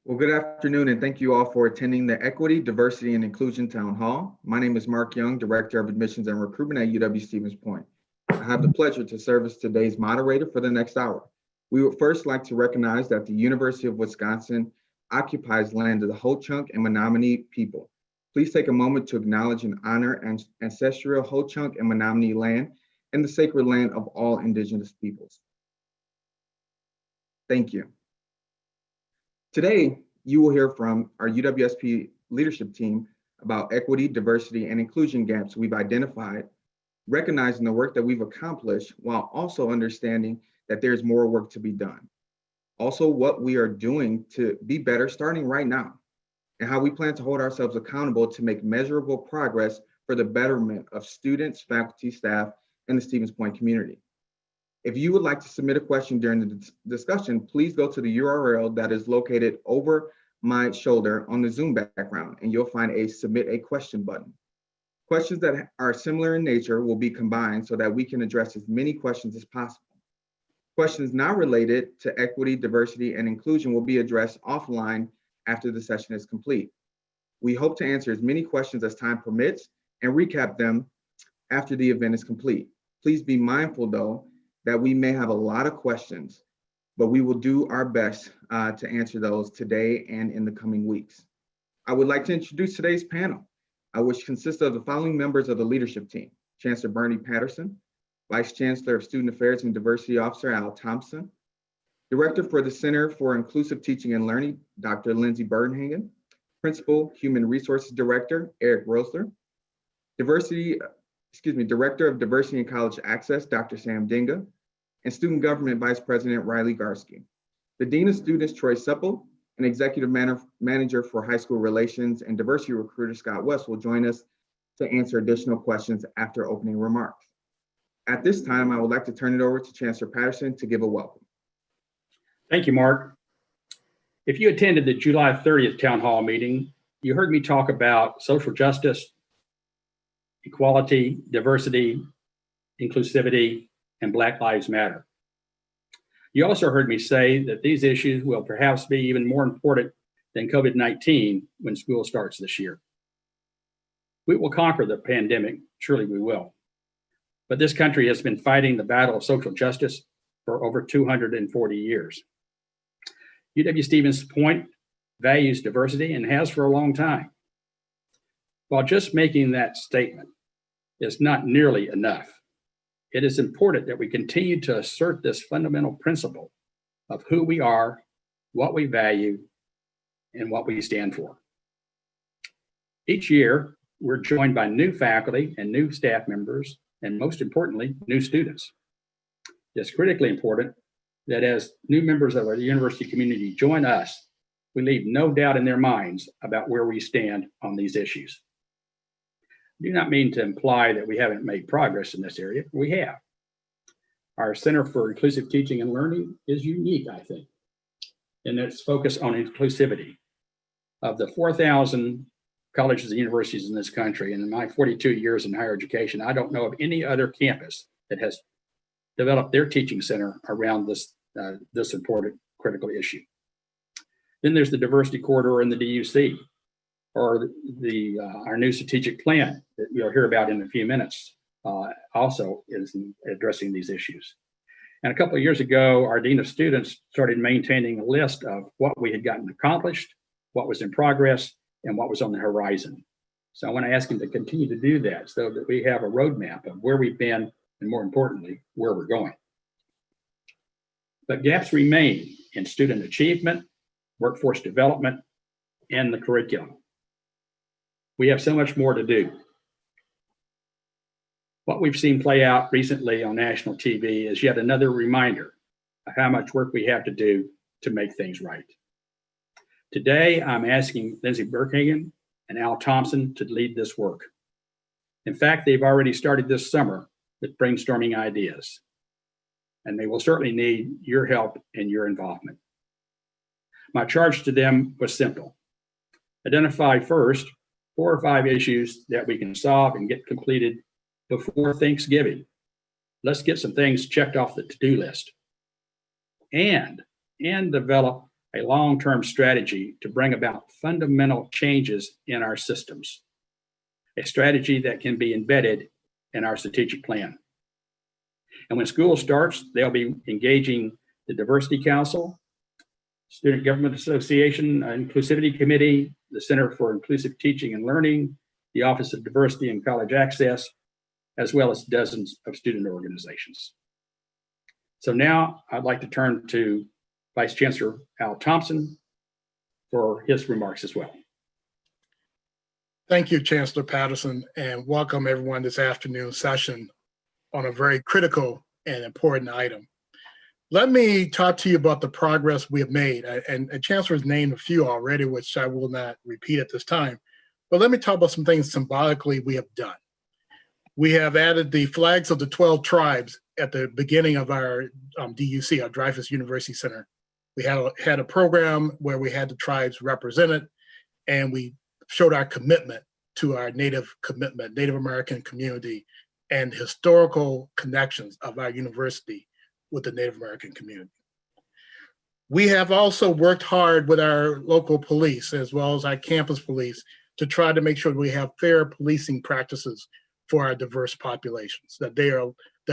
Well, good afternoon, and thank you all for attending the Equity, Diversity, and Inclusion Town Hall. My name is Mark Young, Director of Admissions and Recruitment at UW-Stevens Point. I have the pleasure to serve as today's moderator for the next hour. We would first like to recognize that the University of Wisconsin occupies land of the Ho-Chunk and Menominee people. Please take a moment to acknowledge and honor ancestral Ho-Chunk and Menominee land and the sacred land of all Indigenous peoples. Thank you. Today, you will hear from our UWSP leadership team about equity, diversity, and inclusion gaps we've identified, recognizing the work that we've accomplished while also understanding that there's more work to be done. Also, what we are doing to be better starting right now, and how we plan to hold ourselves accountable to make measurable progress for the betterment of students, faculty, staff, and the Stevens Point community. If you would like to submit a question during the discussion, please go to the URL that is located over my shoulder on the Zoom background, and you'll find a Submit a Question button. Questions that are similar in nature will be combined so that we can address as many questions as possible. Questions not related to equity, diversity, and inclusion will be addressed offline after the session is complete. We hope to answer as many questions as time permits and recap them after the event is complete. Please be mindful, though, that we may have a lot of questions, but we will do our best to answer those today and in the coming weeks. I would like to introduce today's panel, which consists of the following members of the leadership team: Chancellor Bernie Patterson, Vice Chancellor of Student Affairs and Diversity Officer Al Thompson, Director for the Center for Inclusive Teaching and Learning, Dr. Lindsay Burdenhagen, Principal Human Resources Director Eric Rosler, Director of Diversity and College Access, Dr. Sam Dinga, and Student Government Vice President Riley Garsky. The Dean of Students, Troy Supple, and Executive Manager for High School Relations and Diversity Recruiter, Scott West, will join us to answer additional questions after opening remarks. At this time, I would like to turn it over to Chancellor Patterson to give a welcome. Thank you, Mark. If you attended the July 30th Town Hall meeting, you heard me talk about social justice, equality, diversity, inclusivity, and Black Lives Matter. You also heard me say that these issues will perhaps be even more important than COVID-19 when school starts this year. We will conquer the pandemic, surely we will. But this country has been fighting the battle of social justice for over 240 years. UW-Stevens Point values diversity and has for a long time. While just making that statement is not nearly enough, it is important that we continue to assert this fundamental principle of who we are, what we value, and what we stand for. Each year, we're joined by new faculty and new staff members, and most importantly, new students. It's critically important that as new members of our university community join us, we leave no doubt in their minds about where we stand on these issues. I do not mean to imply that we haven't made progress in this area. We have. Our Center for Inclusive Teaching and Learning is unique, I think, in its focus on inclusivity. Of the 4,000 colleges and universities in this country, and in my 42 years in higher education, I don't know of any other campus that has developed their teaching center around this important critical issue. Then there's the diversity corridor in the DUC, or our new strategic plan that you'll hear about in a few minutes also is addressing these issues. And a couple of years ago, our Dean of Students started maintaining a list of what we had gotten accomplished, what was in progress, and what was on the horizon. So I want to ask him to continue to do that so that we have a roadmap of where we've been and, more importantly, where we're going. But gaps remain in student achievement, workforce development, and the curriculum. We have so much more to do. What we've seen play out recently on national TV is yet another reminder of how much work we have to do to make things right. Today, I'm asking Lindsay Burdenhagen and Al Thompson to lead this work. In fact, they've already started this summer with brainstorming ideas, and they will certainly need your help and your involvement. My charge to them was simple. Identify first 4 or 5 issues that we can solve and get completed before Thanksgiving. Let's get some things checked off the to-do list and develop a long-term strategy to bring about fundamental changes in our systems, a strategy that can be embedded in our strategic plan. And when school starts, they'll be engaging the Diversity Council, Student Government Association, Inclusivity Committee, the Center for Inclusive Teaching and Learning, the Office of Diversity and College Access, as well as dozens of student organizations. So now I'd like to turn to Vice Chancellor Al Thompson for his remarks as well. Thank you, Chancellor Patterson, and welcome everyone this afternoon session on a very critical and important item. Let me talk to you about the progress we have made, and Chancellor has named a few already, which I will not repeat at this time, but let me talk about some things symbolically we have done. We have added the flags of the 12 tribes at the beginning of our DUC, our Dreyfus University Center. We had a program where we had the tribes represented, and we showed our commitment to our Native American community and historical connections of our university with the Native American community. We have also worked hard with our local police as well as our campus police to try to make sure we have fair policing practices for our diverse populations, that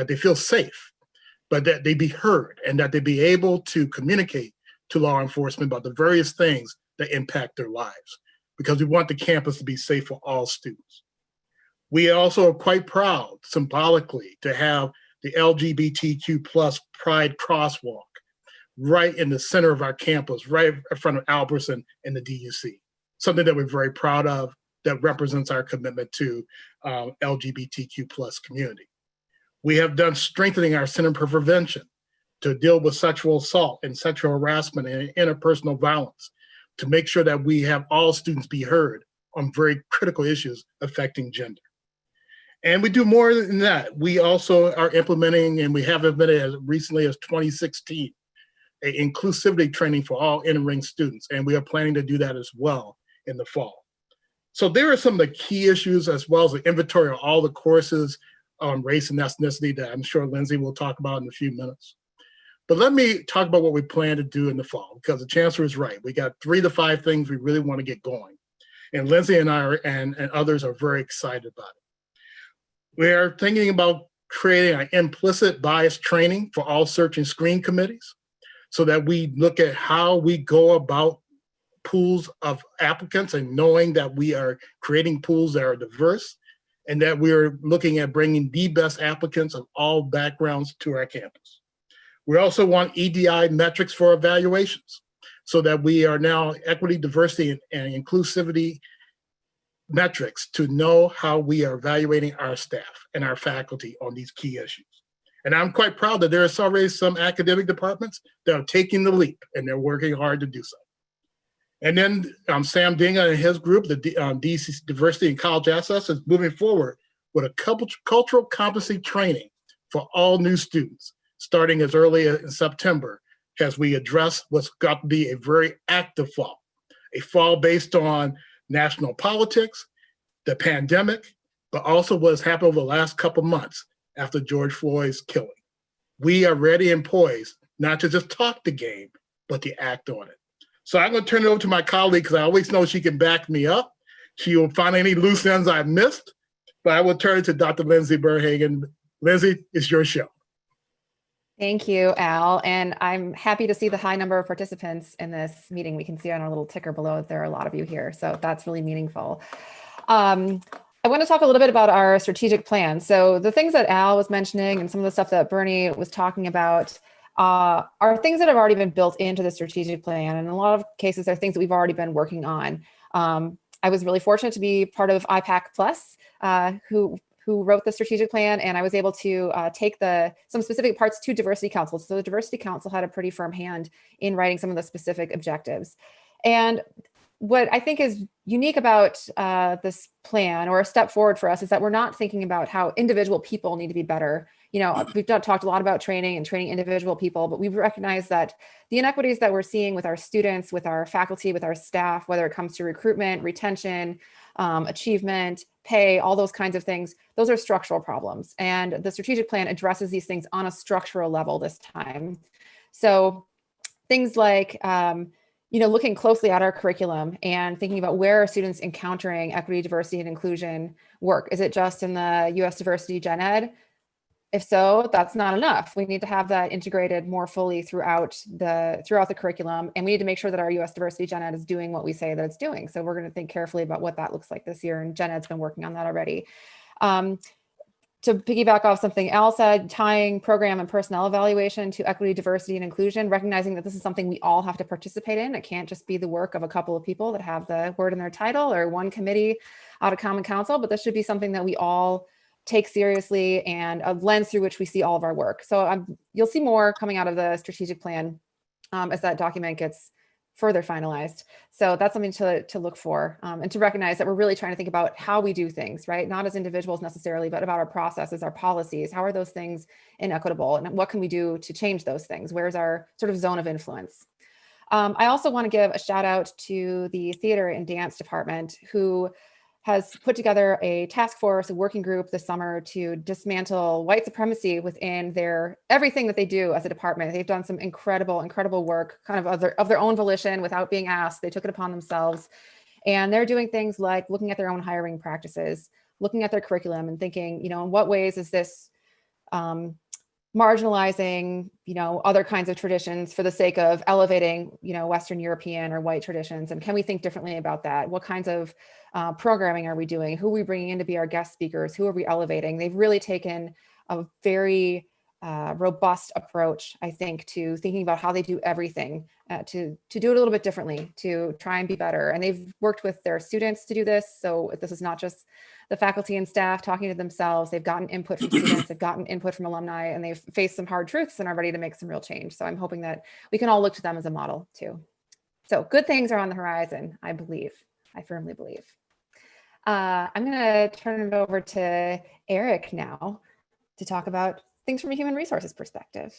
they feel safe, but that they be heard and that they be able to communicate to law enforcement about the various things that impact their lives, because we want the campus to be safe for all students. We also are quite proud symbolically to have the LGBTQ plus Pride crosswalk right in the center of our campus, right in front of Albertson and the DUC. Something that we're very proud of that represents our commitment to LGBTQ plus community. We have done strengthening our Center for Prevention to deal with sexual assault and sexual harassment and interpersonal violence, to make sure that we have all students be heard on very critical issues affecting gender. And we do more than that. We also are implementing, and we have implemented as recently as 2016, an inclusivity training for all entering students. And we are planning to do that as well in the fall. So there are some of the key issues, as well as the inventory of all the courses on race and ethnicity that I'm sure Lindsay will talk about in a few minutes. But let me talk about what we plan to do in the fall, because the Chancellor is right. We got 3 to 5 things we really want to get going. And Lindsay and I and others are very excited about it. We are thinking about creating an implicit bias training for all search and screen committees, so that we look at how we go about pools of applicants and knowing that we are creating pools that are diverse and that we are looking at bringing the best applicants of all backgrounds to our campus. We also want EDI metrics for evaluations, so that we are now equity, diversity, and inclusivity metrics to know how we are evaluating our staff and our faculty on these key issues. And I'm quite proud that there are already some academic departments that are taking the leap, and they're working hard to do so. And then Sam Dinga and his group, the DC Diversity and College Access, is moving forward with a cultural competency training for all new students, starting as early as in September, as we address what's got to be a very active fall, a fall based on national politics, the pandemic, but also what has happened over the last couple months after George Floyd's killing. We are ready and poised not to just talk the game, but to act on it. So I'm going to turn it over to my colleague, because I always know she can back me up. She will find any loose ends I've missed, but I will turn it to Dr. Lindsay Berhagen. Lindsay, it's your show. Thank you, Al. And I'm happy to see the high number of participants in this meeting. We can see on our little ticker below that there are a lot of you here. So that's really meaningful. I want to talk a little bit about our strategic plan. So the things that Al was mentioning and some of the stuff that Bernie was talking about are things that have already been built into the strategic plan. And in a lot of cases, they're things that we've already been working on. I was really fortunate to be part of IPAC Plus, who wrote the strategic plan, and I was able to take some specific parts to Diversity Council. So the Diversity Council had a pretty firm hand in writing some of the specific objectives. And what I think is unique about this plan, or a step forward for us, is that we're not thinking about how individual people need to be better. You know, we've talked a lot about training and training individual people, but we've recognized that the inequities that we're seeing with our students, with our faculty, with our staff, whether it comes to recruitment, retention, achievement, pay, all those kinds of things, those are structural problems. And the strategic plan addresses these things on a structural level this time. So things like looking closely at our curriculum and thinking about where are students encountering equity, diversity, and inclusion work. Is it just in the US Diversity Gen Ed? If so, that's not enough. We need to have that integrated more fully throughout the curriculum, and we need to make sure that our US Diversity Gen Ed is doing what we say that it's doing. So we're going to think carefully about what that looks like this year, and Gen Ed's been working on that already. To piggyback off something Al said, tying program and personnel evaluation to equity, diversity, and inclusion, recognizing that this is something we all have to participate in. It can't just be the work of a couple of people that have the word in their title or one committee out of Common Council, but this should be something that we all take seriously and a lens through which we see all of our work. So you'll see more coming out of the strategic plan as that document gets further finalized. So that's something to look for and to recognize that we're really trying to think about how we do things, right? Not as individuals necessarily, but about our processes, our policies. How are those things inequitable, and what can we do to change those things? Where's our sort of zone of influence? I also want to give a shout out to the theater and dance department, who has put together a task force, a working group this summer to dismantle white supremacy within everything that they do as a department. They've done some incredible work kind of their own volition without being asked. They took it upon themselves. And they're doing things like looking at their own hiring practices, looking at their curriculum and thinking, in what ways is this marginalizing, other kinds of traditions for the sake of elevating, Western European or white traditions? And can we think differently about that? What kinds of programming are we doing? Who are we bringing in to be our guest speakers? Who are we elevating? They've really taken a very robust approach, I think, to thinking about how they do everything, to do it a little bit differently, to try and be better. And they've worked with their students to do this. So this is not just the faculty and staff talking to themselves. They've gotten input from students, they've gotten input from alumni, and they've faced some hard truths and are ready to make some real change. So I'm hoping that we can all look to them as a model too. So good things are on the horizon, I firmly believe. I'm going to turn it over to Eric now to talk about things from a human resources perspective.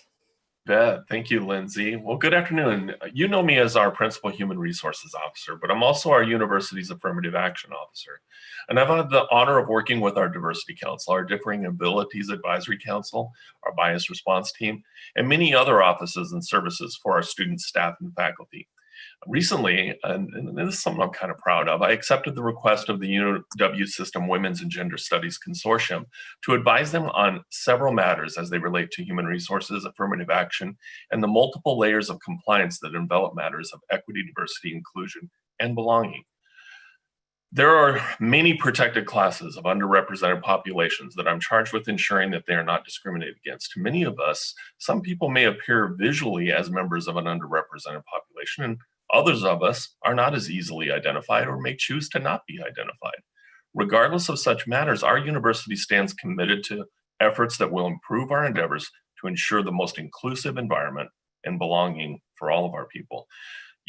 Thank you, Lindsay. Well, good afternoon. You know me as our Principal Human Resources Officer, but I'm also our university's Affirmative Action Officer. And I've had the honor of working with our Diversity Council, our Differing Abilities Advisory Council, our Bias Response Team, and many other offices and services for our students, staff, and faculty. Recently, and this is something I'm kind of proud of, I accepted the request of the UW System Women's and Gender Studies Consortium to advise them on several matters as they relate to human resources, affirmative action, and the multiple layers of compliance that envelop matters of equity, diversity, inclusion, and belonging. There are many protected classes of underrepresented populations that I'm charged with ensuring that they are not discriminated against. To many of us, some people may appear visually as members of an underrepresented population, and others of us are not as easily identified or may choose to not be identified. Regardless of such matters, our university stands committed to efforts that will improve our endeavors to ensure the most inclusive environment and belonging for all of our people.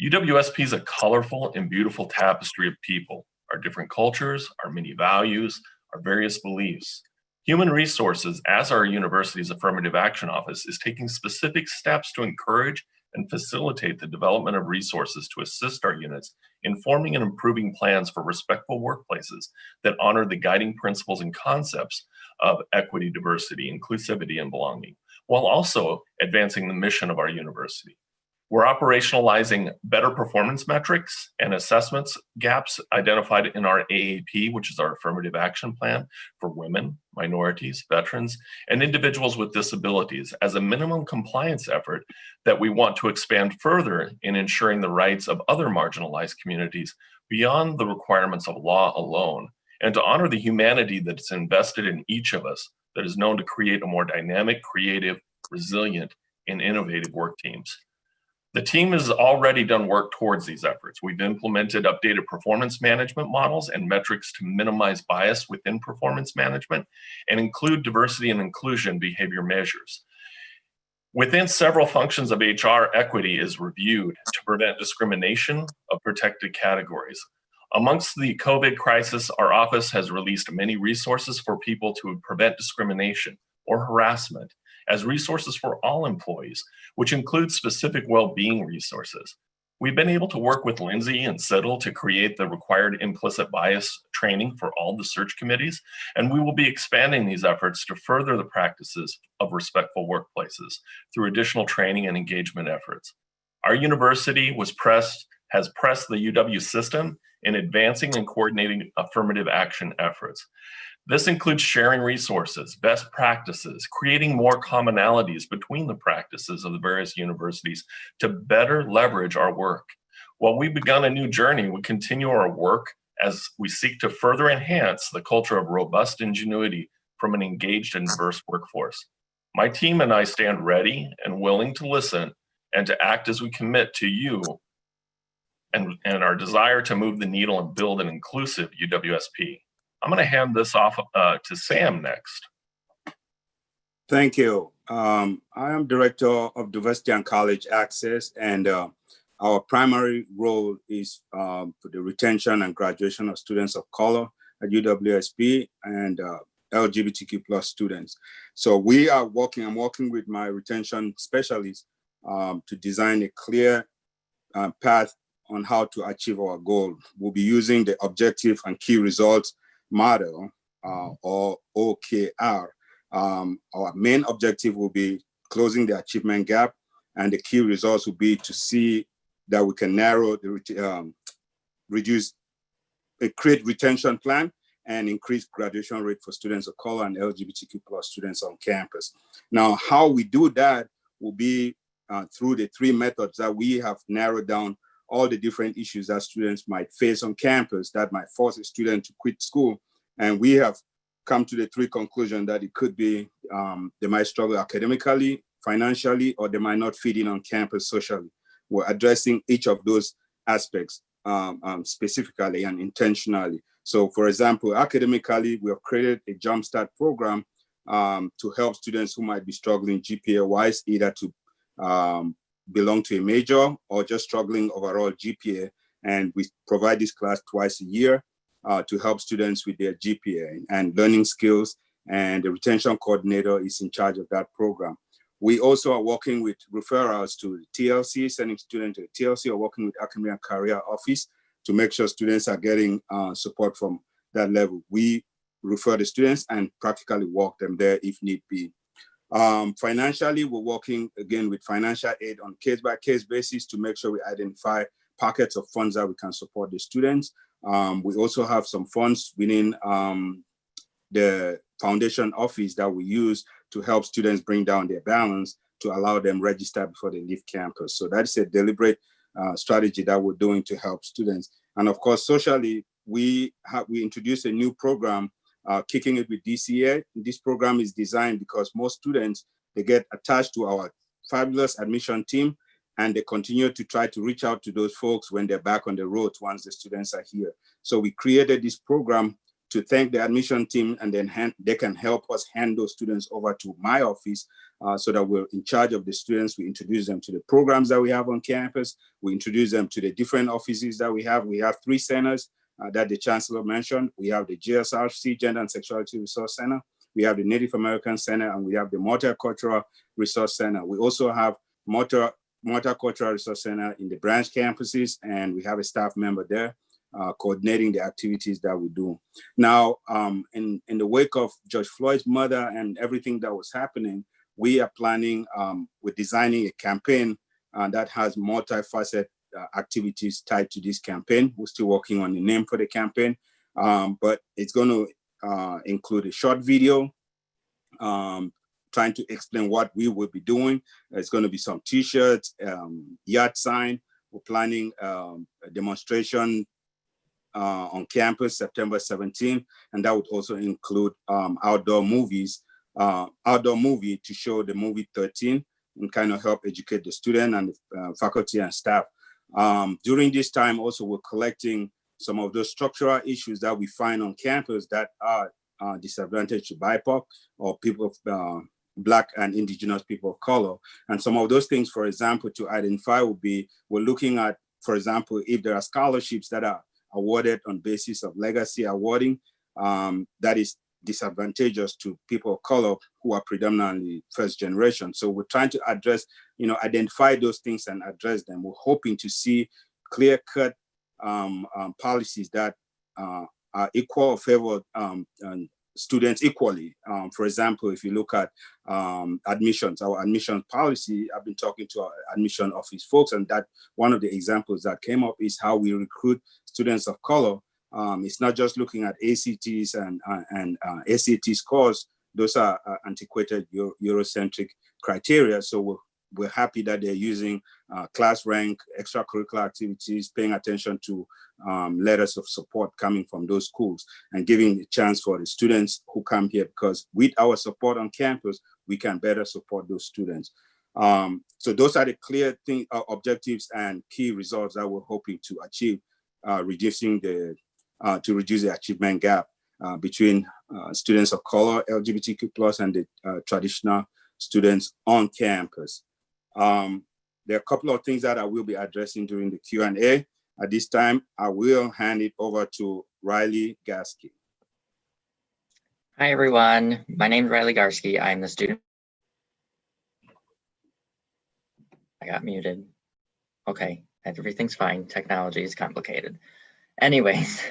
UWSP is a colorful and beautiful tapestry of people, our different cultures, our many values, our various beliefs. Human Resources, as our university's affirmative action office, is taking specific steps to encourage and facilitate the development of resources to assist our units in forming and improving plans for respectful workplaces that honor the guiding principles and concepts of equity, diversity, inclusivity, and belonging, while also advancing the mission of our university. We're operationalizing better performance metrics and assessments gaps identified in our AAP, which is our affirmative action plan for women, minorities, veterans, and individuals with disabilities as a minimum compliance effort that we want to expand further in ensuring the rights of other marginalized communities beyond the requirements of law alone, and to honor the humanity that's invested in each of us that is known to create a more dynamic, creative, resilient, and innovative work teams. The team has already done work towards these efforts. We've implemented updated performance management models and metrics to minimize bias within performance management and include diversity and inclusion behavior measures. Within several functions of HR, equity is reviewed to prevent discrimination of protected categories. Amongst the COVID crisis, our office has released many resources for people to prevent discrimination or harassment as resources for all employees, which includes specific well-being resources. We've been able to work with Lindsay and Siddle to create the required implicit bias training for all the search committees, and we will be expanding these efforts to further the practices of respectful workplaces through additional training and engagement efforts. Our university has pressed the UW system in advancing and coordinating affirmative action efforts. This includes sharing resources, best practices, creating more commonalities between the practices of the various universities to better leverage our work. While we've begun a new journey, we continue our work as we seek to further enhance the culture of robust ingenuity from an engaged and diverse workforce. My team and I stand ready and willing to listen and to act as we commit to you and our desire to move the needle and build an inclusive UWSP. I'm going to hand this off to Sam next. Thank you. I am Director of Diversity and College Access, and our primary role is for the retention and graduation of students of color at UWSP and LGBTQ plus students. So I'm working with my retention specialist to design a clear path on how to achieve our goal. We'll be using the objective and key results model, or OKR. Our main objective will be closing the achievement gap, and the key results will be to see that we can narrow the create retention plan and increase graduation rate for students of color and LGBTQ plus students on campus. Now, how we do that will be through the three methods that we have narrowed down all the different issues that students might face on campus that might force a student to quit school. And we have come to the three conclusions that it could be they might struggle academically, financially, or they might not fit in on campus socially. We're addressing each of those aspects specifically and intentionally. So for example, academically, we have created a Jumpstart program to help students who might be struggling GPA-wise, either to belong to a major or just struggling overall GPA. And we provide this class twice a year to help students with their GPA and learning skills. And the retention coordinator is in charge of that program. We also are working with referrals to TLC, sending students to TLC, or working with Academic and Career Office to make sure students are getting support from that level. We refer the students and practically walk them there if need be. Financially, we're working again with financial aid on case-by-case basis to make sure we identify pockets of funds that we can support the students. We also have some funds within the foundation office that we use to help students bring down their balance to allow them register before they leave campus. So that's a deliberate strategy that we're doing to help students. And of course, socially, we introduced a new program, Kicking It with DCA. This program is designed because most students, they get attached to our fabulous admission team, and they continue to try to reach out to those folks when they're back on the road once the students are here. So we created this program to thank the admission team, and then they can help us hand those students over to my office so that we're in charge of the students. We introduce them to the programs that we have on campus. We introduce them to the different offices that we have. We have 3 centers that the Chancellor mentioned. We have the GSRC, Gender and Sexuality Resource Center. We have the Native American Center, and we have the Multicultural Resource Center. We also have Multicultural Resource Center in the branch campuses, and we have a staff member there coordinating the activities that we do. Now, in the wake of George Floyd's murder and everything that was happening, we are planning, we're designing a campaign that has multifaceted activities tied to this campaign. We're still working on the name for the campaign, but it's going to include a short video trying to explain what we will be doing. It's going to be some T-shirts, yard sign. We're planning a demonstration on campus September 17th, and that would also include outdoor movie to show the movie 13 and kind of help educate the student and the faculty and staff. During this time, also, we're collecting some of those structural issues that we find on campus that are disadvantaged to BIPOC or people of Black and Indigenous people of color. And some of those things, for example, to identify would be, we're looking at, for example, if there are scholarships that are awarded on basis of legacy awarding, that is disadvantageous to people of color who are predominantly first generation. So we're trying to address, identify those things and address them. We're hoping to see clear-cut policies that are equal or favor students equally. For example, if you look at admissions, our admission policy, I've been talking to our admission office folks, and that one of the examples that came up is how we recruit students of color. It's not just looking at ACTs and SAT scores. Those are antiquated Eurocentric criteria. So we're happy that they're using class rank, extracurricular activities, paying attention to letters of support coming from those schools, and giving the chance for the students who come here, because with our support on campus, we can better support those students. So those are the clear objectives and key results that we're hoping to achieve, to reduce the achievement gap between students of color, LGBTQ+, and the traditional students on campus. There are a couple of things that I will be addressing during the Q&A. At this time, I will hand it over to Riley Garsky. Hi, everyone. My name is Riley Garsky. I'm the student. I got muted. Okay, everything's fine. Technology is complicated. Anyways,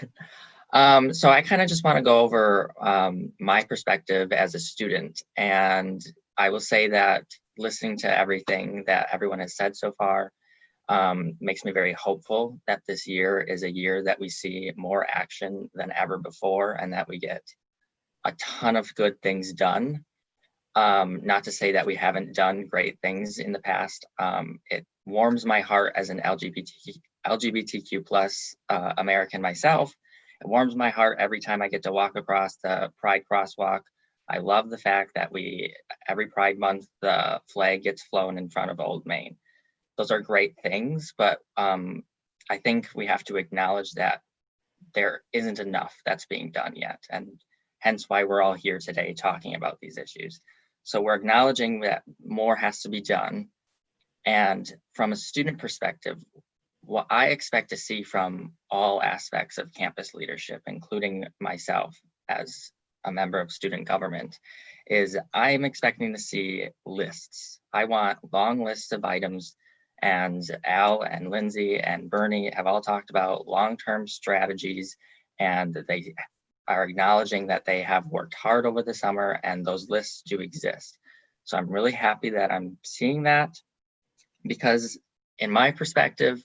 so I kind of just want to go over my perspective as a student. And I will say that listening to everything that everyone has said so far makes me very hopeful that this year is a year that we see more action than ever before, and that we get a ton of good things done. Not to say that we haven't done great things in the past. It warms my heart as an LGBTQ+ American myself. It warms my heart every time I get to walk across the Pride crosswalk. I love the fact that every Pride month, the flag gets flown in front of Old Main. Those are great things, but I think we have to acknowledge that there isn't enough that's being done yet, and hence why we're all here today talking about these issues. So we're acknowledging that more has to be done. And from a student perspective, what I expect to see from all aspects of campus leadership, including myself as a member of student government, is I'm expecting to see lists. I want long lists of items, and Al and Lindsay and Bernie have all talked about long-term strategies, and they are acknowledging that they have worked hard over the summer and those lists do exist. So I'm really happy that I'm seeing that, because in my perspective,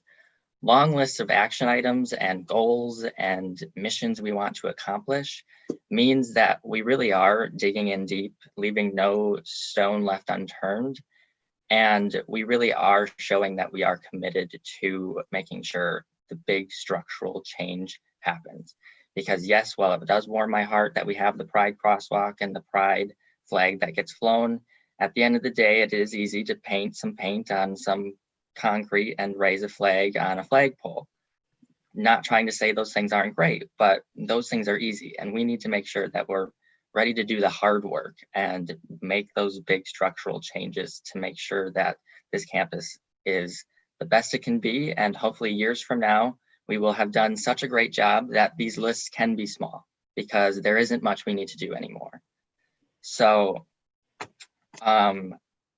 long lists of action items and goals and missions we want to accomplish means that we really are digging in deep, leaving no stone left unturned. And we really are showing that we are committed to making sure the big structural change happens. Because yes, while it does warm my heart that we have the Pride crosswalk and the Pride flag that gets flown, at the end of the day, it is easy to paint some paint on some concrete and raise a flag on a flagpole. Not trying to say those things aren't great, but those things are easy, and we need to make sure that we're ready to do the hard work and make those big structural changes to make sure that this campus is the best it can be. And hopefully years from now, we will have done such a great job that these lists can be small, because there isn't much we need to do anymore. So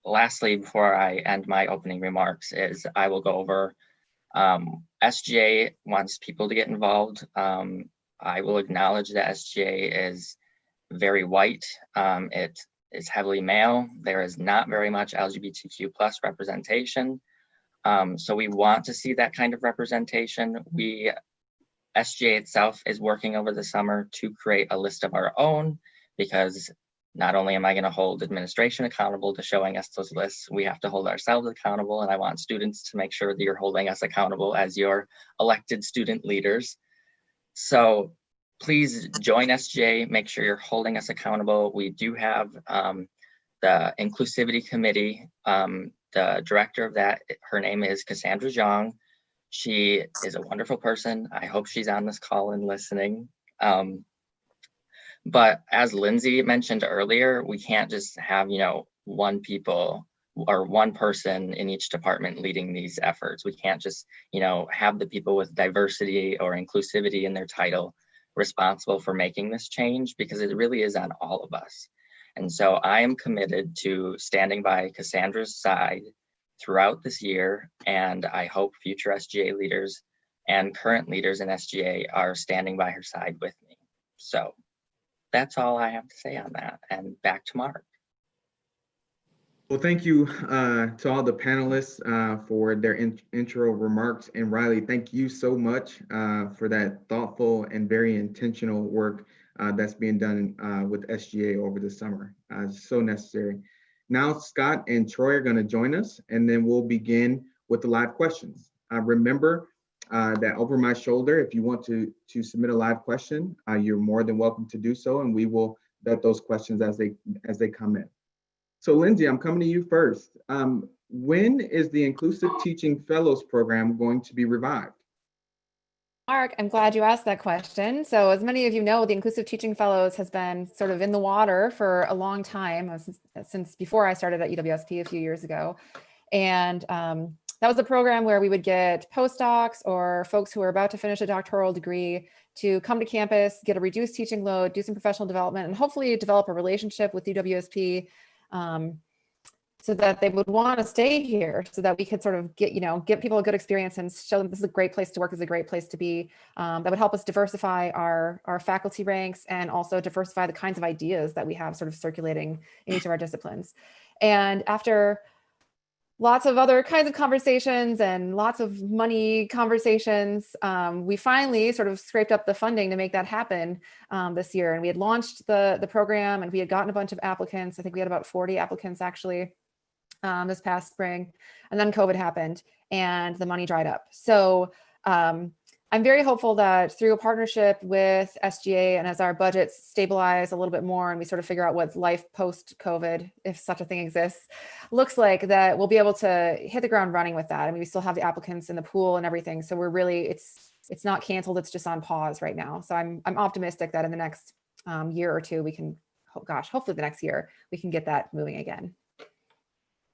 lastly, before I end my opening remarks, is I will go over SGA wants people to get involved. I will acknowledge that SGA is very white. It is heavily male. There is not very much LGBTQ+ representation. So we want to see that kind of representation. SGA itself is working over the summer to create a list of our own, because not only am I going to hold administration accountable to showing us those lists, we have to hold ourselves accountable. And I want students to make sure that you're holding us accountable as your elected student leaders. So please join SGA, make sure you're holding us accountable. We do have the Inclusivity Committee. The director of that, her name is Cassandra Zhang. She is a wonderful person. I hope she's on this call and listening. But as Lindsay mentioned earlier, we can't just have, one person in each department leading these efforts. We can't just, have the people with diversity or inclusivity in their title responsible for making this change, because it really is on all of us. And so I am committed to standing by Cassandra's side throughout this year, and I hope future SGA leaders and current leaders in SGA are standing by her side with me. So that's all I have to say on that. And back to Mark. Well, thank you to all the panelists for their intro remarks. And Riley, thank you so much for that thoughtful and very intentional work that's being done with SGA over the summer. So necessary. Now, Scott and Troy are going to join us, and then we'll begin with the live questions. Remember that over my shoulder, if you want to submit a live question, you're more than welcome to do so, and we will vet those questions as they come in. So Lindsay, I'm coming to you first. When is the Inclusive Teaching Fellows Program going to be revived? Mark, I'm glad you asked that question. So as many of you know, the Inclusive Teaching Fellows has been sort of in the water for a long time, since before I started at UWSP a few years ago. And that was a program where we would get postdocs or folks who are about to finish a doctoral degree to come to campus, get a reduced teaching load, do some professional development, and hopefully develop a relationship with UWSP so that they would want to stay here, so that we could sort of get people a good experience and show them this is a great place to work, this is a great place to be. That would help us diversify our faculty ranks and also diversify the kinds of ideas that we have sort of circulating in each of our disciplines. And after lots of other kinds of conversations and lots of money conversations, we finally sort of scraped up the funding to make that happen this year. And we had launched the program, and we had gotten a bunch of applicants. I think we had about 40 applicants actually this past spring. And then COVID happened and the money dried up. So I'm very hopeful that through a partnership with SGA, and as our budgets stabilize a little bit more and we sort of figure out what life post-COVID, if such a thing exists, looks like, that we'll be able to hit the ground running with that. I mean, we still have the applicants in the pool and everything. So we're really, it's not canceled, it's just on pause right now. So I'm optimistic that in the next year or two, we can, hopefully the next year, we can get that moving again.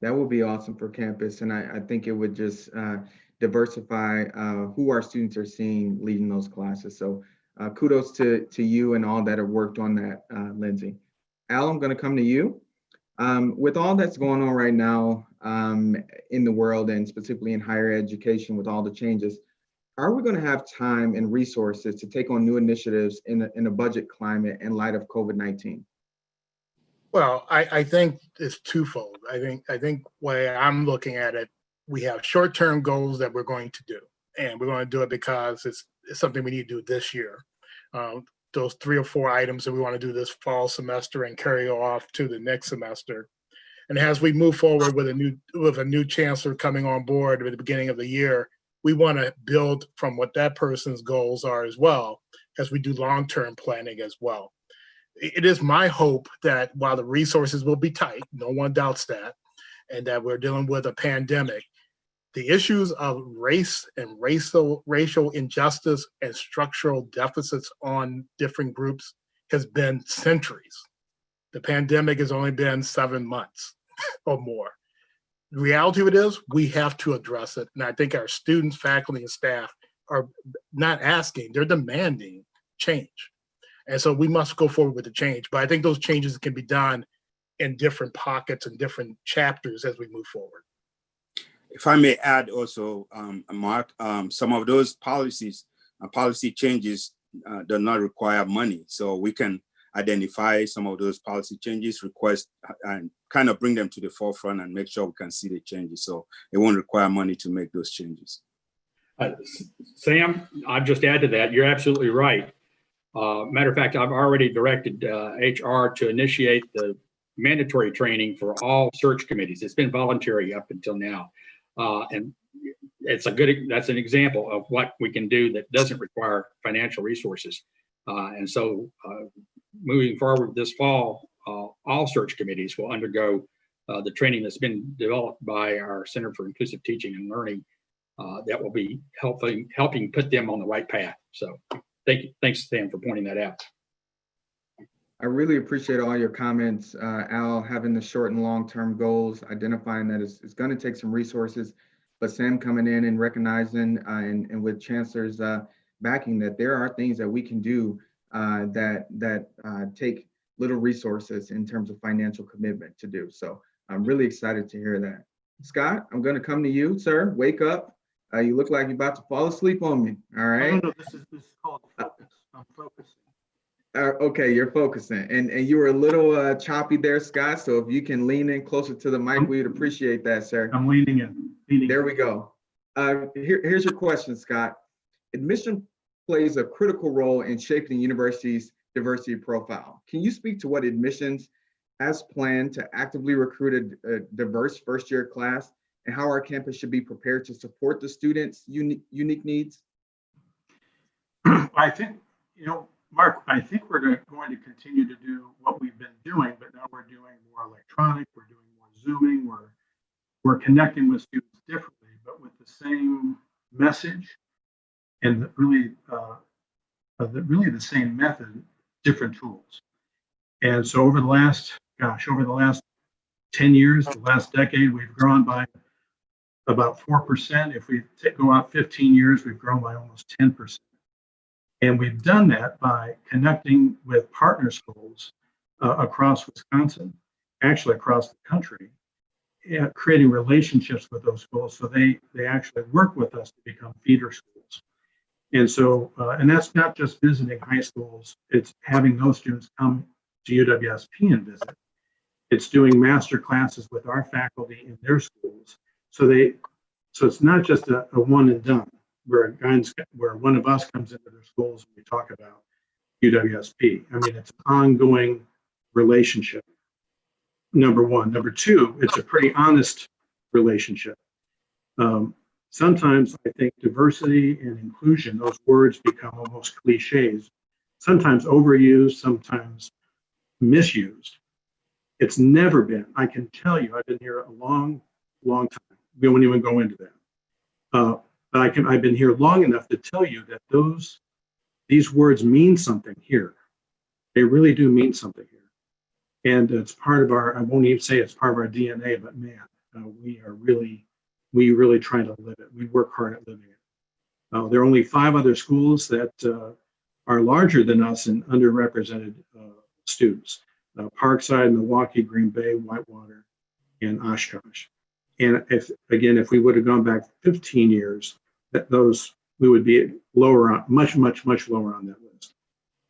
That would be awesome for campus. And I think it would just diversify who our students are seeing leading those classes. So kudos to you and all that have worked on that, Lindsay. Al, I'm going to come to you. With all that's going on right now in the world, and specifically in higher education with all the changes, are we going to have time and resources to take on new initiatives in a budget climate in light of COVID-19? Well, I think it's twofold. I think way I'm looking at it, we have short-term goals that we're going to do, and we're going to do it because it's something we need to do this year. Those 3 or 4 items that we want to do this fall semester and carry off to the next semester. And as we move forward with a new chancellor coming on board at the beginning of the year, we want to build from what that person's goals are as well, as we do long-term planning as well. It is my hope that while the resources will be tight, no one doubts that, and that we're dealing with a pandemic, the issues of race and racial injustice and structural deficits on different groups has been centuries. The pandemic has only been 7 months or more. The reality of it is we have to address it. And I think our students, faculty, and staff are not asking, they're demanding change. And so we must go forward with the change. But I think those changes can be done in different pockets and different chapters as we move forward. If I may add also, Mark, some of those policy changes do not require money. So we can identify some of those policy changes, request, and kind of bring them to the forefront and make sure we can see the changes. So it won't require money to make those changes. Sam, I'll just add to that. You're absolutely right. Matter of fact, I've already directed HR to initiate the mandatory training for all search committees. It's been voluntary up until now. And that's an example of what we can do that doesn't require financial resources. And so moving forward this fall, all search committees will undergo the training that's been developed by our Center for Inclusive Teaching and Learning that will be helping put them on the right path. So thank you. Thanks, Sam, for pointing that out. I really appreciate all your comments, Al, having the short and long-term goals, identifying that it's going to take some resources, but Sam coming in and recognizing and with Chancellor's backing that there are things that we can do that take little resources in terms of financial commitment to do. So I'm really excited to hear that. Scott, I'm going to come to you, sir. Wake up. You look like you're about to fall asleep on me. All right. No, this is called focus. I'm focusing. Okay, you're focusing, and you were a little choppy there, Scott. So if you can lean in closer to the mic, we'd appreciate that, sir. I'm leaning in. There we go. Here's your question, Scott. Admission plays a critical role in shaping the university's diversity profile. Can you speak to what admissions has planned to actively recruit a diverse first-year class, and how our campus should be prepared to support the students' unique needs? I think, Mark, I think we're going to continue to do what we've been doing, but now we're doing more electronic, we're doing more Zooming, we're connecting with students differently, but with the same message and really the same method, different tools. And so over the last 10 years, the last decade, we've grown by about 4%. If we go out 15 years, we've grown by almost 10%. And we've done that by connecting with partner schools across Wisconsin, actually across the country, creating relationships with those schools so they actually work with us to become feeder schools. And so, and that's not just visiting high schools, it's having those students come to UWSP and visit. It's doing master classes with our faculty in their schools. So it's not just a one and done, where one of us comes into their schools and we talk about UWSP. I mean, it's an ongoing relationship, number one. Number two, it's a pretty honest relationship. Sometimes I think diversity and inclusion, those words become almost cliches, sometimes overused, sometimes misused. It's never been, I can tell you, I've been here a long, long time. We won't even go into that. But I've been here long enough to tell you that these words mean something here. They really do mean something here. And it's part of I won't even say it's part of our DNA, but man, we really try to live it. We work hard at living it. There are only 5 other schools that are larger than us in underrepresented students. Parkside, Milwaukee, Green Bay, Whitewater, and Oshkosh. And if we would have gone back 15 years, we would be lower, much lower on that list.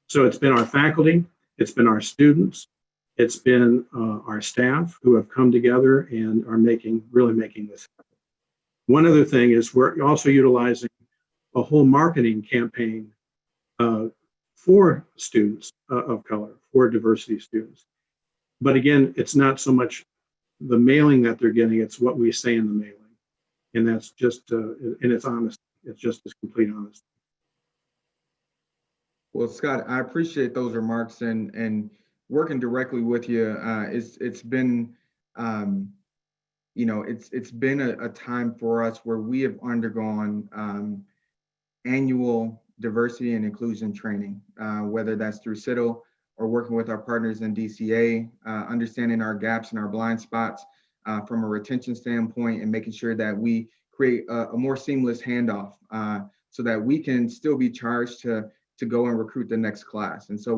So it's been our faculty, it's been our students, it's been our staff who have come together and are really making this happen. One other thing is we're also utilizing a whole marketing campaign for students of color, for diversity students. But again, it's not so much the mailing that they're getting, it's what we say in the mailing. And that's just, and it's honest. It's just as complete honesty. Well, Scott, I appreciate those remarks, and working directly with you. It's been, it's been a time for us where we have undergone annual diversity and inclusion training, whether that's through CITL or working with our partners in DCA, understanding our gaps and our blind spots from a retention standpoint, and making sure that we create a more seamless handoff so that we can still be charged to go and recruit the next class. And so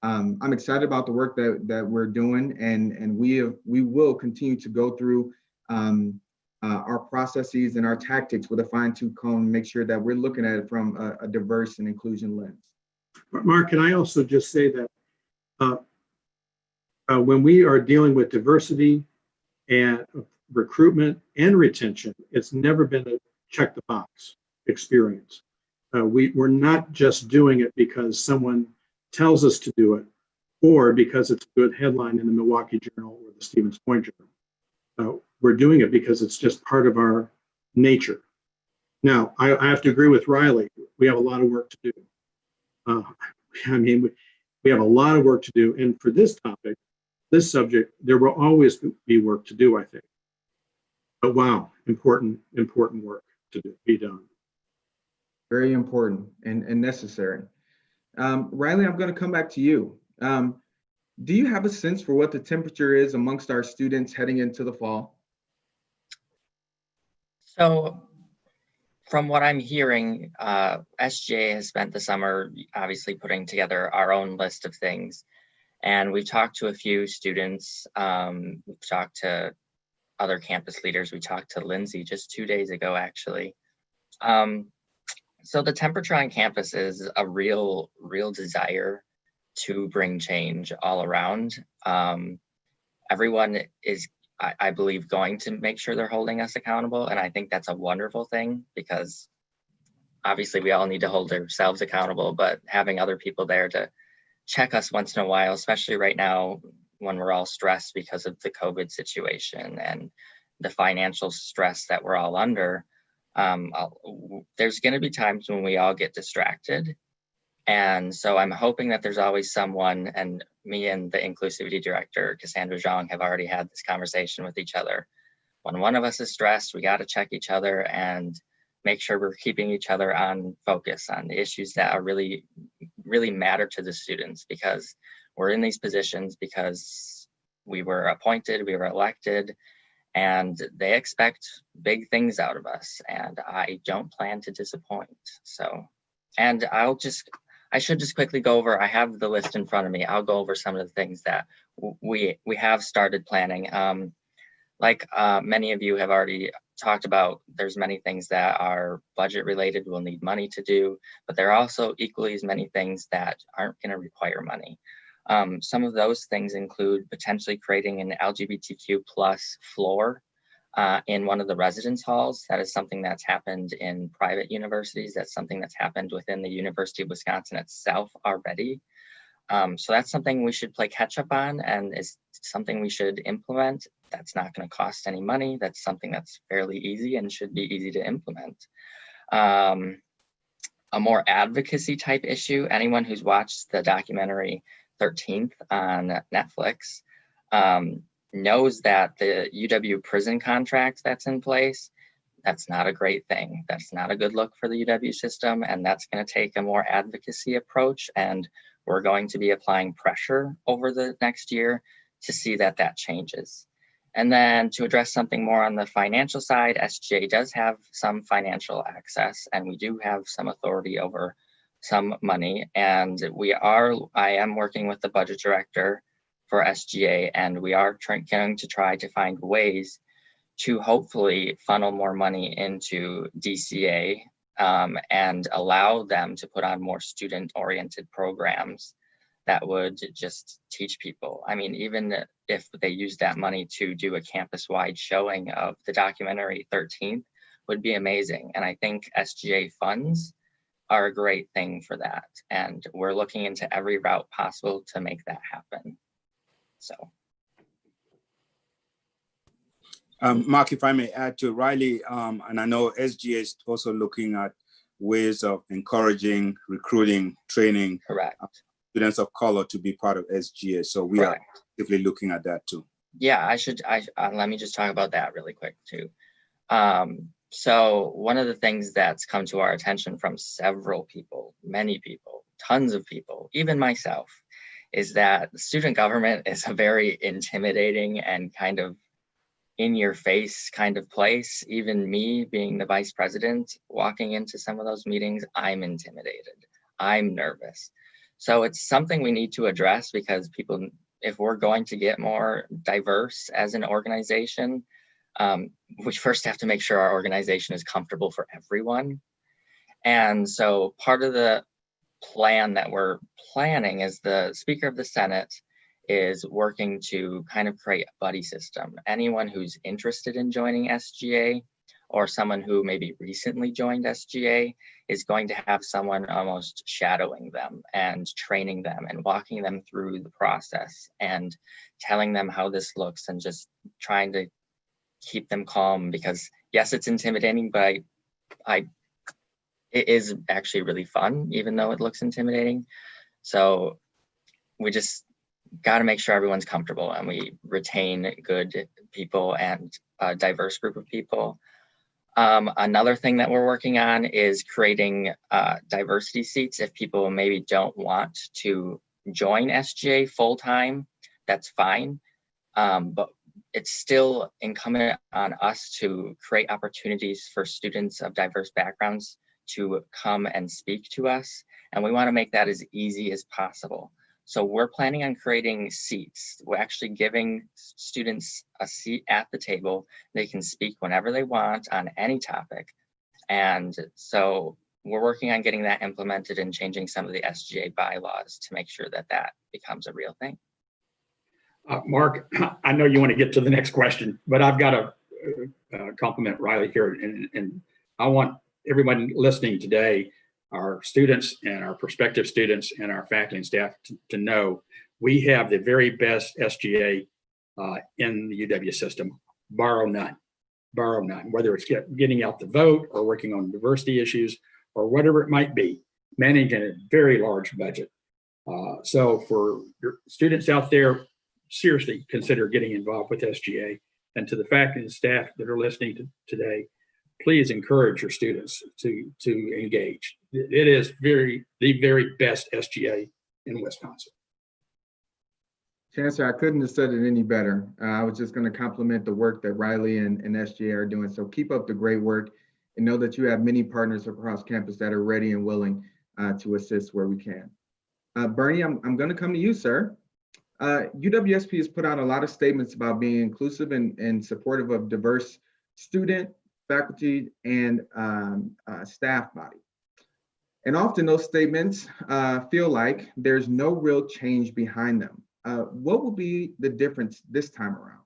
I'm excited about the work that we're doing, and we will continue to go through our processes and our tactics with a fine-tooth comb, make sure that we're looking at it from a diverse and inclusion lens. Mark, can I also just say that when we are dealing with diversity and recruitment and retention, it's never been a check the box experience. We're not just doing it because someone tells us to do it or because it's a good headline in the Milwaukee Journal or the Stevens Point Journal. We're doing it because it's just part of our nature. Now, I have to agree with Riley. We have a lot of work to do. We have a lot of work to do. And for this topic, this subject, there will always be work to do, I think. But wow, important work to be done. Very important and necessary. Riley, I'm going to come back to you. Do you have a sense for what the temperature is amongst our students heading into the fall? So from what I'm hearing, SGA has spent the summer obviously putting together our own list of things. And we've talked to a few students, we've talked to other campus leaders. We talked to Lindsay just 2 days ago, actually. So the temperature on campus is a real desire to bring change all around. Everyone is, I believe, going to make sure they're holding us accountable. And I think that's a wonderful thing, because obviously we all need to hold ourselves accountable, but having other people there to check us once in a while, especially right now when we're all stressed because of the COVID situation and the financial stress that we're all under, there's going to be times when we all get distracted. And so I'm hoping that there's always someone, and me and the inclusivity director, Cassandra Zhang, have already had this conversation with each other. When one of us is stressed, we got to check each other and make sure we're keeping each other on focus on the issues that are really matter to the students, because we're in these positions because we were appointed, we were elected, and they expect big things out of us, and I don't plan to disappoint. So, and I should just quickly go over, I have the list in front of me. I'll go over some of the things that we have started planning. Like many of you have already talked about, there's many things that are budget related, we'll need money to do, but there are also equally as many things that aren't going to require money. Some of those things include potentially creating an LGBTQ plus floor in one of the residence halls. That is something that's happened in private universities. That's something that's happened within the University of Wisconsin itself already. So that's something we should play catch up on, and is something we should implement. That's not going to cost any money. That's something that's fairly easy and should be easy to implement. A more advocacy type issue, anyone who's watched the documentary 13th on Netflix knows that the UW prison contract that's in place, that's not a great thing. That's not a good look for the UW system, and that's going to take a more advocacy approach, and we're going to be applying pressure over the next year to see that that changes. And then to address something more on the financial side, SGA does have some financial access, and we do have some authority over some money. And I am working with the budget director for SGA, and we are going to try to find ways to hopefully funnel more money into DCA and allow them to put on more student-oriented programs that would just teach people. I mean, even if they use that money to do a campus-wide showing of the documentary 13th would be amazing. And I think SGA funds are a great thing for that. And we're looking into every route possible to make that happen. So. Mark, if I may add to Riley, and I know SGA is also looking at ways of encouraging, recruiting, training students of color to be part of SGA. So we are actively looking at that too. Yeah, let me just talk about that really quick too. So one of the things that's come to our attention from several people, many people, tons of people, even myself, is that student government is a very intimidating and kind of in your face kind of place. Even me being the vice president, walking into some of those meetings, I'm intimidated. I'm nervous. So it's something we need to address, because people, if we're going to get more diverse as an organization, we first have to make sure our organization is comfortable for everyone. And so part of the plan that we're planning is the Speaker of the Senate is working to kind of create a buddy system. Anyone who's interested in joining SGA, or someone who maybe recently joined SGA, is going to have someone almost shadowing them and training them and walking them through the process and telling them how this looks, and just trying to keep them calm, because yes, it's intimidating, but it is actually really fun, even though it looks intimidating. So we just got to make sure everyone's comfortable and we retain good people and a diverse group of people. Another thing that we're working on is creating diversity seats. If people maybe don't want to join SGA full-time, that's fine. But it's still incumbent on us to create opportunities for students of diverse backgrounds to come and speak to us. And we want to make that as easy as possible. So we're planning on creating seats. We're actually giving students a seat at the table. They can speak whenever they want on any topic. And so we're working on getting that implemented and changing some of the SGA bylaws to make sure that that becomes a real thing. Mark, I know you want to get to the next question, but I've got to compliment Riley here. And I want everyone listening today, our students and our prospective students and our faculty and staff to know we have the very best SGA in the UW system, borrow none, whether it's getting out the vote or working on diversity issues or whatever it might be, managing a very large budget. So for your students out there, seriously consider getting involved with SGA. And to the faculty and staff that are listening to today, please encourage your students to engage. It is the very best SGA in Wisconsin. Chancellor, I couldn't have said it any better. I was just going to compliment the work that Riley and SGA are doing. So keep up the great work and know that you have many partners across campus that are ready and willing to assist where we can. Bernie, I'm going to come to you, sir. UWSP has put out a lot of statements about being inclusive and supportive of diverse student, faculty, and staff body. And often those statements feel like there's no real change behind them. What will be the difference this time around?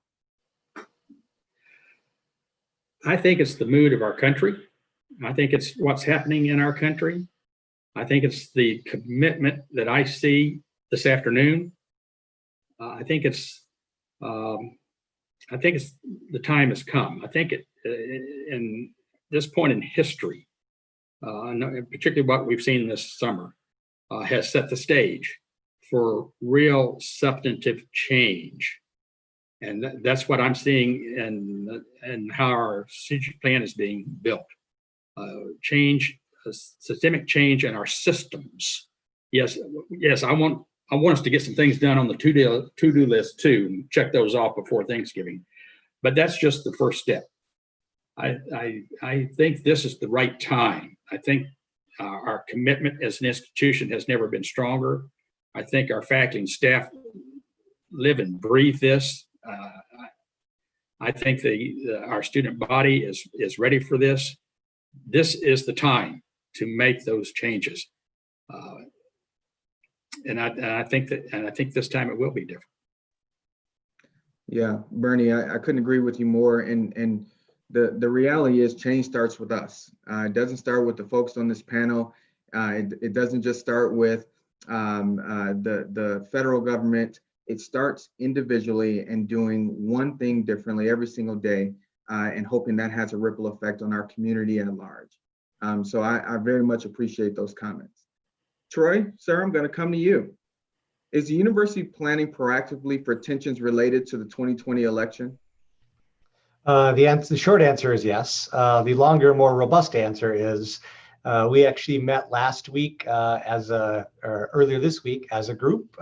I think it's the mood of our country. I think it's what's happening in our country. I think it's the commitment that I see this afternoon. I think it's the time has come. I think in this point in history, and particularly what we've seen this summer, has set the stage for real substantive change. And that's what I'm seeing and how our strategic plan is being built. Systemic change in our systems. Yes, I want us to get some things done on the to-do list too, and check those off before Thanksgiving. But that's just the first step. I think this is the right time. I think our commitment as an institution has never been stronger. I think our faculty and staff live and breathe this. I think our student body is ready for this. This is the time to make those changes. And I think this time it will be different. Yeah, Bernie, I couldn't agree with you more. And the reality is change starts with us. It doesn't start with the folks on this panel. It doesn't just start with the federal government. It starts individually and doing one thing differently every single day and hoping that has a ripple effect on our community at large. So I very much appreciate those comments. Troy, sir, I'm going to come to you. Is the university planning proactively for tensions related to the 2020 election? The short answer is yes. The longer, more robust answer is we actually met last week earlier this week as a group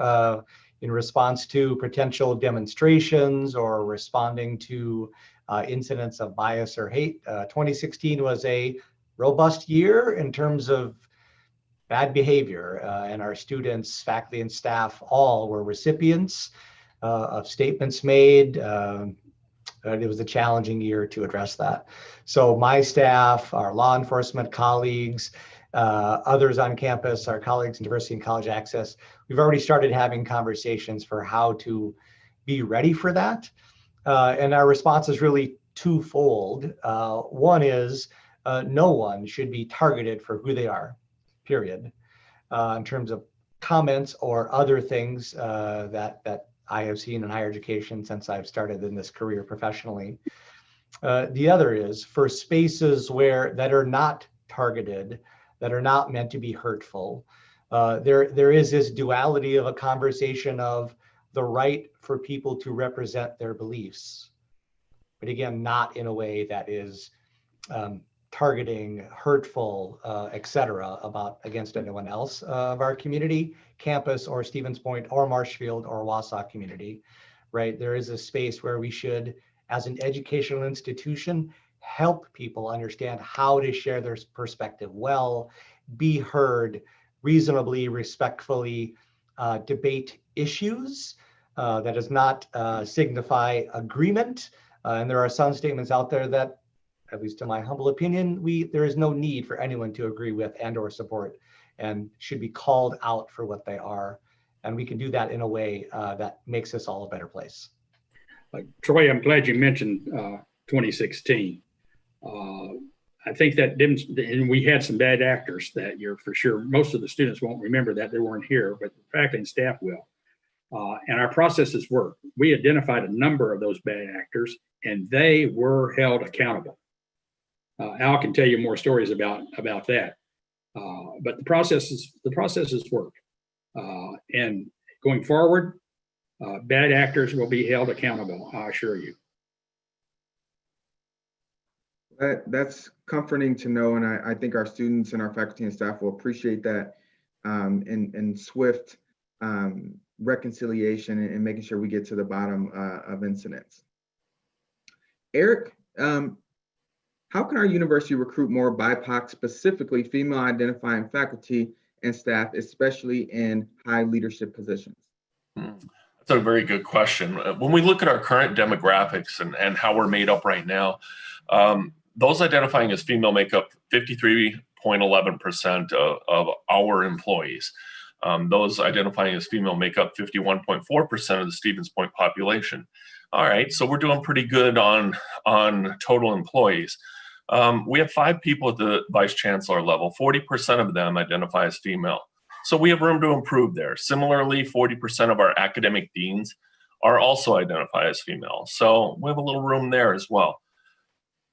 in response to potential demonstrations or responding to incidents of bias or hate. 2016 was a robust year in terms of bad behavior, and our students, faculty, and staff all were recipients of statements made. It was a challenging year to address that. So my staff, our law enforcement colleagues, others on campus, our colleagues in diversity and college access, we've already started having conversations for how to be ready for that. And our response is really twofold. One is no one should be targeted for who they are, period, in terms of comments or other things that I have seen in higher education since I've started in this career professionally. The other is for spaces that are not targeted, that are not meant to be hurtful. There is this duality of a conversation of the right for people to represent their beliefs, but again, not in a way that is targeting, hurtful, et cetera, against anyone else of our community, campus or Stevens Point or Marshfield or Wausau community, right? There is a space where we should, as an educational institution, help people understand how to share their perspective well, be heard, reasonably, respectfully, debate issues. That does not signify agreement. And there are some statements out there that at least in my humble opinion, there is no need for anyone to agree with and or support, and should be called out for what they are. And we can do that in a way that makes us all a better place. Troy, I'm glad you mentioned 2016. I think that and we had some bad actors that year for sure. Most of the students won't remember that, they weren't here, but the faculty and staff will. And our processes work. We identified a number of those bad actors, and they were held accountable. Al can tell you more stories about that. But the processes work. And going forward, bad actors will be held accountable, I assure you. That's comforting to know, and I think our students and our faculty and staff will appreciate that, and swift reconciliation and making sure we get to the bottom of incidents. Eric, how can our university recruit more BIPOC, specifically female identifying faculty and staff, especially in high leadership positions? That's a very good question. When we look at our current demographics and how we're made up right now, those identifying as female make up 53.11% of our employees. Those identifying as female make up 51.4% of the Stevens Point population. All right, so we're doing pretty good on total employees. We have 5 people at the vice chancellor level. 40% of them identify as female. So we have room to improve there. Similarly, 40% of our academic deans are also identify as female. So we have a little room there as well.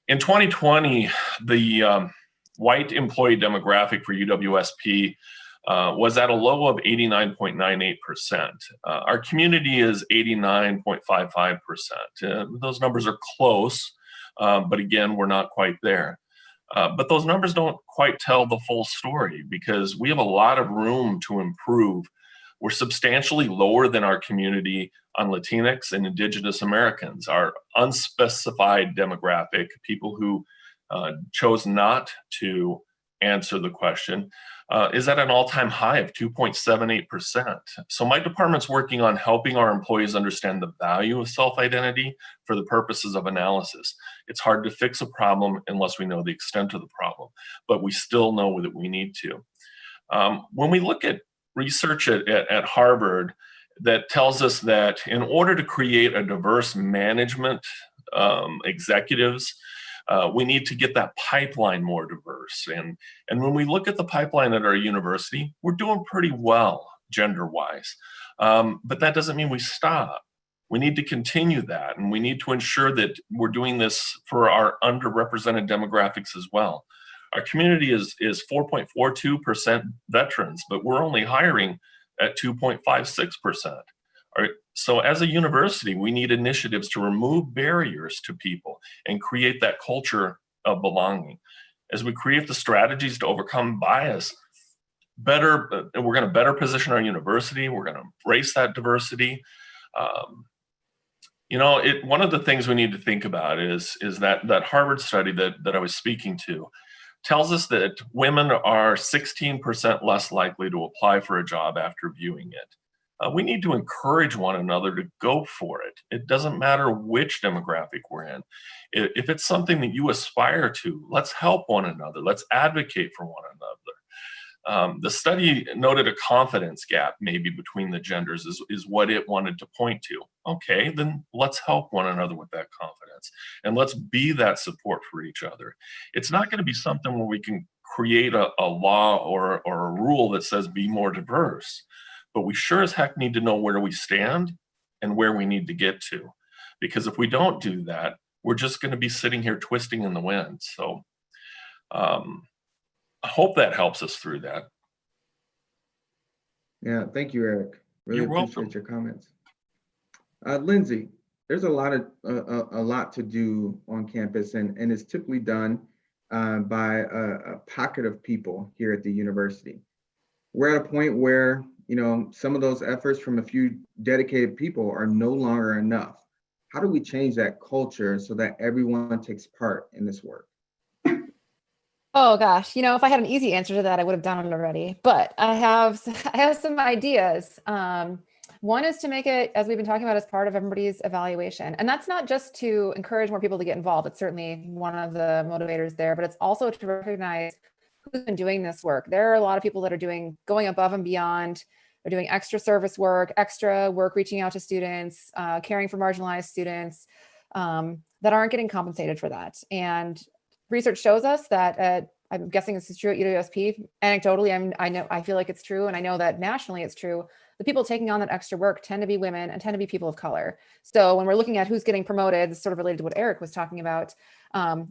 In 2020, the white employee demographic for UWSP was at a low of 89.98%. Our community is 89.55%. Those numbers are close, but again, we're not quite there. But those numbers don't quite tell the full story, because we have a lot of room to improve. We're substantially lower than our community on Latinx and Indigenous Americans, our unspecified demographic, people who chose not to answer the question, is at an all-time high of 2.78%. So my department's working on helping our employees understand the value of self-identity for the purposes of analysis. It's hard to fix a problem unless we know the extent of the problem, but we still know that we need to. When we look at research at Harvard that tells us that in order to create a diverse management executives, we need to get that pipeline more diverse. And when we look at the pipeline at our university, we're doing pretty well gender-wise. But that doesn't mean we stop. We need to continue that, and we need to ensure that we're doing this for our underrepresented demographics as well. Our community is 4.42% veterans, but we're only hiring at 2.56%. All right. So as a university, we need initiatives to remove barriers to people and create that culture of belonging. As we create the strategies to overcome bias, we're going to better position our university. We're going to embrace that diversity. One of the things we need to think about is that Harvard study that I was speaking to tells us that women are 16% less likely to apply for a job after viewing it. We need to encourage one another to go for it. It doesn't matter which demographic we're in. If it's something that you aspire to, let's help one another. Let's advocate for one another. The study noted a confidence gap maybe between the genders is what it wanted to point to. Okay, then let's help one another with that confidence, and let's be that support for each other. It's not going to be something where we can create a law or a rule that says be more diverse, but we sure as heck need to know where we stand and where we need to get to. Because if we don't do that, we're just going to be sitting here twisting in the wind. So I hope that helps us through that. Yeah, thank you, Eric. Really You're appreciate welcome. your comments. Lindsay, there's a lot to do on campus, and it's typically done by a pocket of people here at the university. We're at a point where some of those efforts from a few dedicated people are no longer enough. How do we change that culture so that everyone takes part in this work? Oh gosh, if I had an easy answer to that, I would have done it already. But I have some ideas. One is to make it, as we've been talking about, as part of everybody's evaluation. And that's not just to encourage more people to get involved. It's certainly one of the motivators there, but it's also to recognize who's been doing this work. There are a lot of people that are going above and beyond. They're doing extra service work, extra work, reaching out to students, caring for marginalized students that aren't getting compensated for that. And research shows us that I'm guessing this is true at UWSP. Anecdotally, I feel like it's true, and I know that nationally it's true. The people taking on that extra work tend to be women and tend to be people of color. So when we're looking at who's getting promoted, it's sort of related to what Eric was talking about.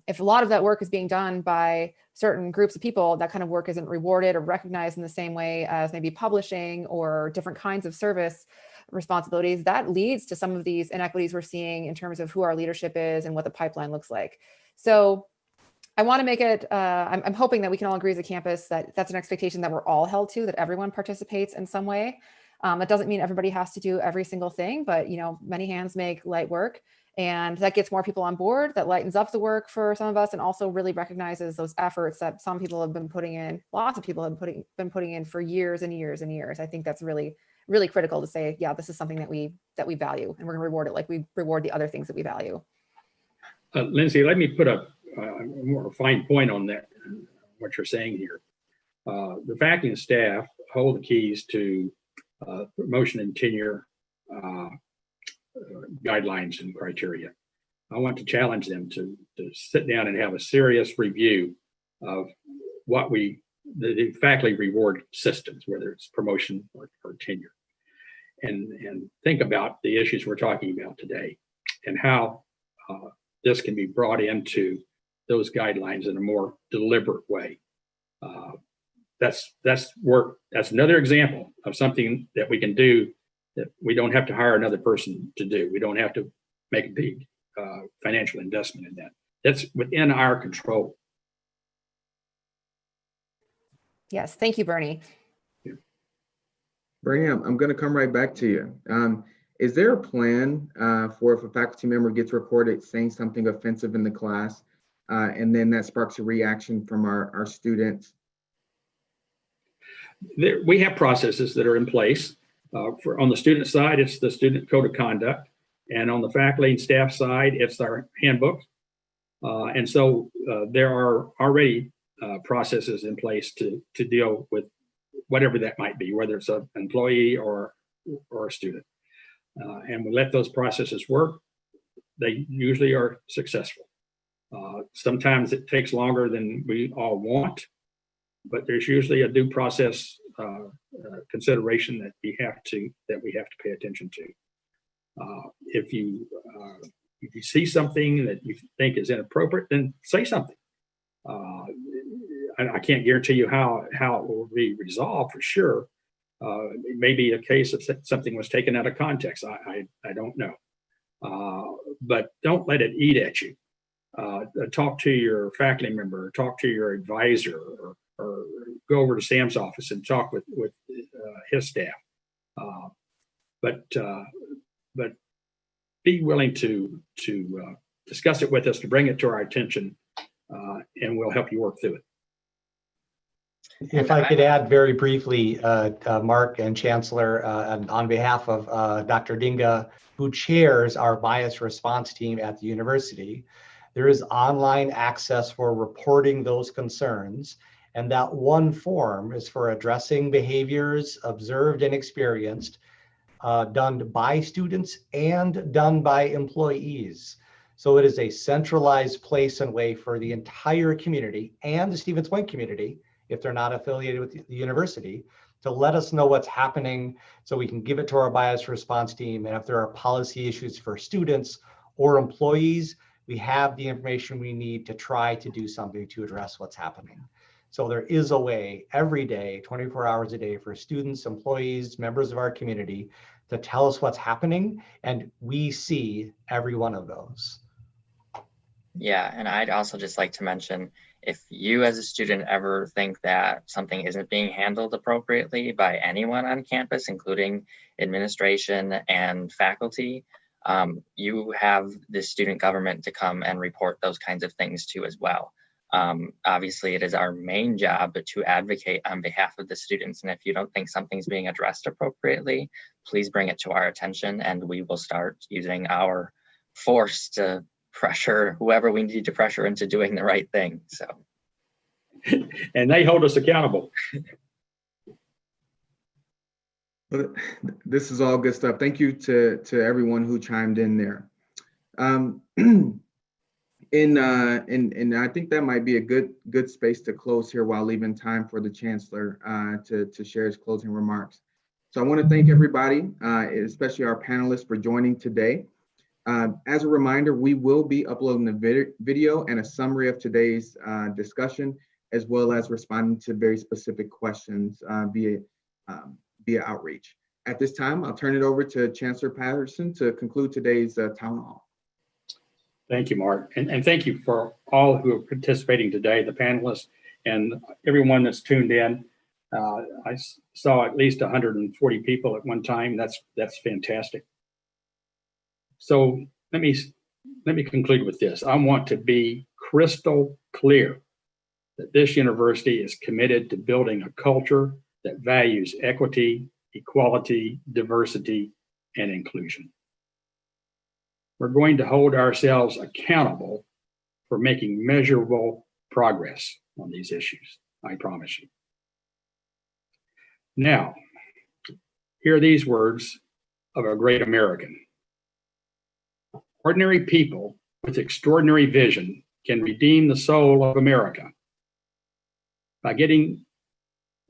If a lot of that work is being done by certain groups of people, that kind of work isn't rewarded or recognized in the same way as maybe publishing or different kinds of service responsibilities. That leads to some of these inequities we're seeing in terms of who our leadership is and what the pipeline looks like. So I want to make it, I'm hoping that we can all agree as a campus that that's an expectation that we're all held to, that everyone participates in some way. That doesn't mean everybody has to do every single thing, but many hands make light work, and that gets more people on board, that lightens up the work for some of us, and also really recognizes those efforts that some people have been putting in, lots of people have been putting in for years and years and years. I think that's really, really critical to say, yeah, this is something that we value, and we're gonna reward it like we reward the other things that we value. Lindsay, let me put a more fine point on that, what you're saying here. The faculty and staff hold the keys to promotion and tenure guidelines and criteria. I want to challenge them to sit down and have a serious review of what the faculty reward systems, whether it's promotion or tenure, and think about the issues we're talking about today and how this can be brought into those guidelines in a more deliberate way. That's work. That's another example of something that we can do that we don't have to hire another person to do. We don't have to make a big financial investment in that. That's within our control. Yes, thank you, Bernie. Bernie, I'm going to come right back to you. Is there a plan for if a faculty member gets recorded saying something offensive in the class, and then that sparks a reaction from our students? We have processes that are in place. On the student side, it's the student code of conduct. And on the faculty and staff side, it's our handbook. And so there are already processes in place to deal with whatever that might be, whether it's an employee or a student. And we let those processes work. They usually are successful. Sometimes it takes longer than we all want, but there's usually a due process consideration that we have to pay attention to. If you see something that you think is inappropriate, then say something. I can't guarantee you how it will be resolved for sure. It may be a case of something was taken out of context. I don't know, but don't let it eat at you. Talk to your faculty member, talk to your advisor, or go over to Sam's office and talk with his staff. But be willing to discuss it with us, to bring it to our attention, and we'll help you work through it. If I could add very briefly, Mark and Chancellor, and on behalf of Dr. Dinga, who chairs our bias response team at the university, there is online access for reporting those concerns. And that one form is for addressing behaviors observed and experienced, done by students and done by employees. So it is a centralized place and way for the entire community and the Stevens Point community, if they're not affiliated with the university, to let us know what's happening so we can give it to our bias response team. And if there are policy issues for students or employees, we have the information we need to try to do something to address what's happening. So there is a way every day, 24 hours a day, for students, employees, members of our community to tell us what's happening, and we see every one of those. Yeah, and I'd also just like to mention, if you as a student ever think that something isn't being handled appropriately by anyone on campus, including administration and faculty, you have the student government to come and report those kinds of things to as well. Obviously, it is our main job to advocate on behalf of the students. And if you don't think something's being addressed appropriately, please bring it to our attention, and we will start using our force to pressure whoever we need to pressure into doing the right thing. So, and they hold us accountable. This is all good stuff. Thank you to everyone who chimed in there. And I think that might be a good space to close here while leaving time for the Chancellor to share his closing remarks. So I want to thank everybody, especially our panelists, for joining today. As a reminder, we will be uploading the video and a summary of today's discussion, as well as responding to very specific questions via outreach. At this time, I'll turn it over to Chancellor Patterson to conclude today's town hall. Thank you, Mark. And thank you for all who are participating today, the panelists and everyone that's tuned in. I saw at least 140 people at one time. That's fantastic. So let me conclude with this. I want to be crystal clear that this university is committed to building a culture that values equity, equality, diversity, and inclusion. We're going to hold ourselves accountable for making measurable progress on these issues, I promise you. Now, hear these words of a great American. Ordinary people with extraordinary vision can redeem the soul of America by getting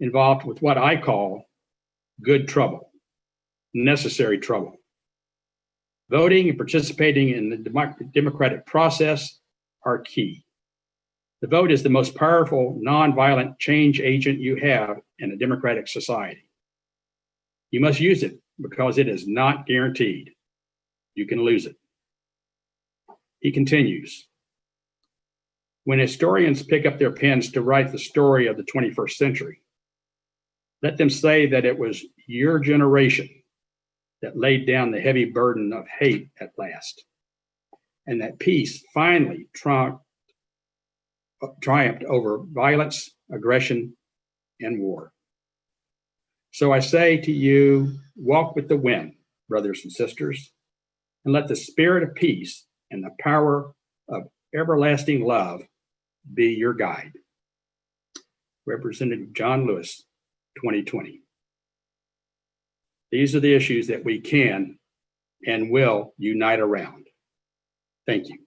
involved with what I call good trouble, necessary trouble. Voting and participating in the democratic process are key. The vote is the most powerful nonviolent change agent you have in a democratic society. You must use it because it is not guaranteed. You can lose it. He continues, when historians pick up their pens to write the story of the 21st century, let them say that it was your generation that laid down the heavy burden of hate at last, and that peace finally triumphed over violence, aggression, and war. So I say to you, walk with the wind, brothers and sisters, and let the spirit of peace and the power of everlasting love be your guide. Representative John Lewis, 2020. These are the issues that we can and will unite around. Thank you.